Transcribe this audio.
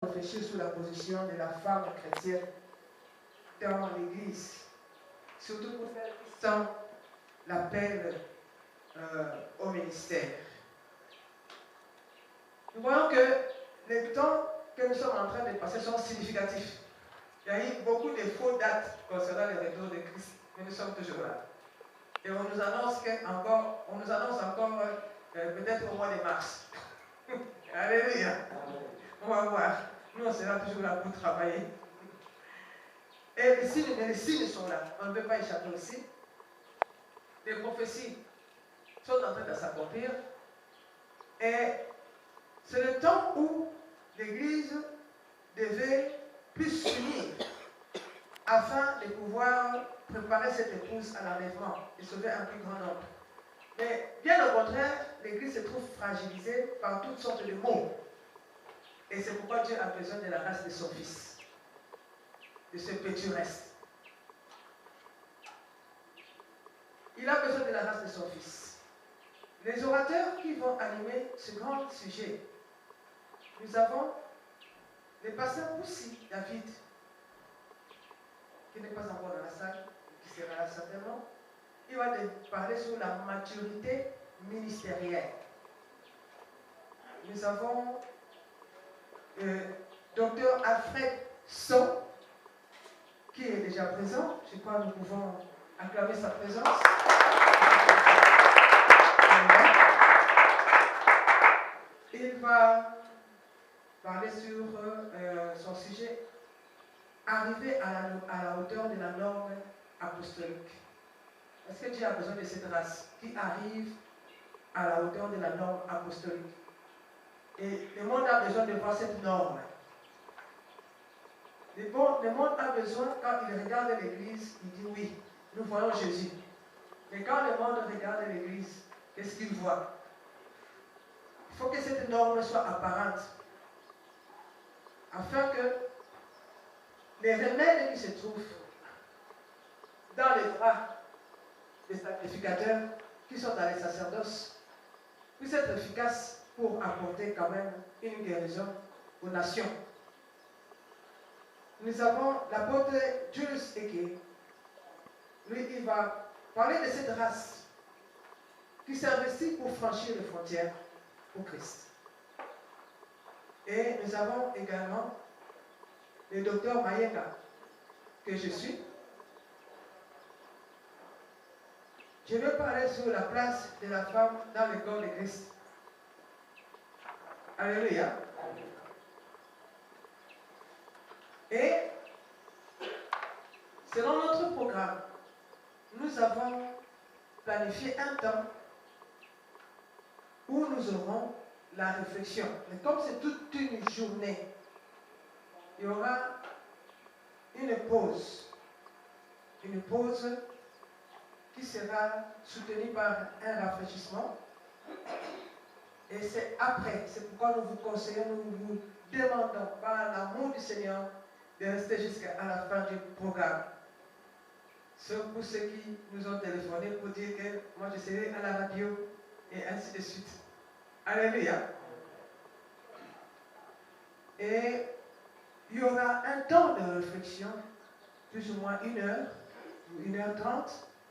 réfléchir sur la position de la femme chrétienne dans l'Église, surtout pour celles qui sentent l'appel au ministère. Nous voyons que les temps que nous sommes en train de passer sont significatifs. Il y a eu beaucoup de faux dates concernant le retour de Christ, mais nous sommes toujours là. Et on nous annonce encore peut-être au mois de mars. Alléluia. On va voir. Nous, on sera toujours là pour travailler. Et les signes sont là. On ne peut pas échapper aussi. Les prophéties sont en train de s'accomplir. Et c'est le temps où l'Église devait plus s'unir afin de pouvoir préparer cette épouse à l'enlèvement et sauver un plus grand nombre. Mais bien au contraire, l'Église se trouve fragilisée par toutes sortes de maux. Et c'est pourquoi Dieu a besoin de la race de son Fils, de ce petit reste. Il a besoin de la race de son Fils. Les orateurs qui vont animer ce grand sujet, nous avons le pasteur Poussi David, qui n'est pas encore dans la salle, qui sera là certainement. Il va parler sur la maturité ministérielle. Nous avons Dr Alfred Son, qui est déjà présent. Je crois que nous pouvons acclamer sa présence. Il va parler sur son sujet, arriver à la hauteur de la norme apostolique. Est-ce que Dieu a besoin de cette race qui arrive à la hauteur de la norme apostolique? Et le monde a besoin de voir cette norme. Le monde a besoin, quand il regarde l'Église, il dit oui, nous voyons Jésus. Mais quand le monde regarde l'Église, qu'est-ce qu'il voit? Il faut que cette norme soit apparente, afin que les remèdes qui se trouvent dans les bras des sacrificateurs, qui sont dans les sacerdoces, puissent être efficaces pour apporter quand même une guérison aux nations. Nous avons l'apôtre Julius Eke. Lui, il va parler de cette race qui s'investit pour franchir les frontières pour Christ. Et nous avons également le docteur Mayenga, que je suis. Je vais parler sur la place de la femme dans le corps de Christ. Alléluia. Et selon notre programme, nous avons planifié un temps où nous aurons la réflexion. Mais comme c'est toute une journée, il y aura une pause qui sera soutenue par un rafraîchissement. Et c'est après, c'est pourquoi nous vous conseillons, nous vous demandons par l'amour du Seigneur de rester jusqu'à la fin du programme. Pour ceux qui nous ont téléphoné pour dire que moi je serai à la radio et ainsi de suite. Alléluia. Et il y aura un temps de réflexion, plus ou moins 1 heure ou 1h30.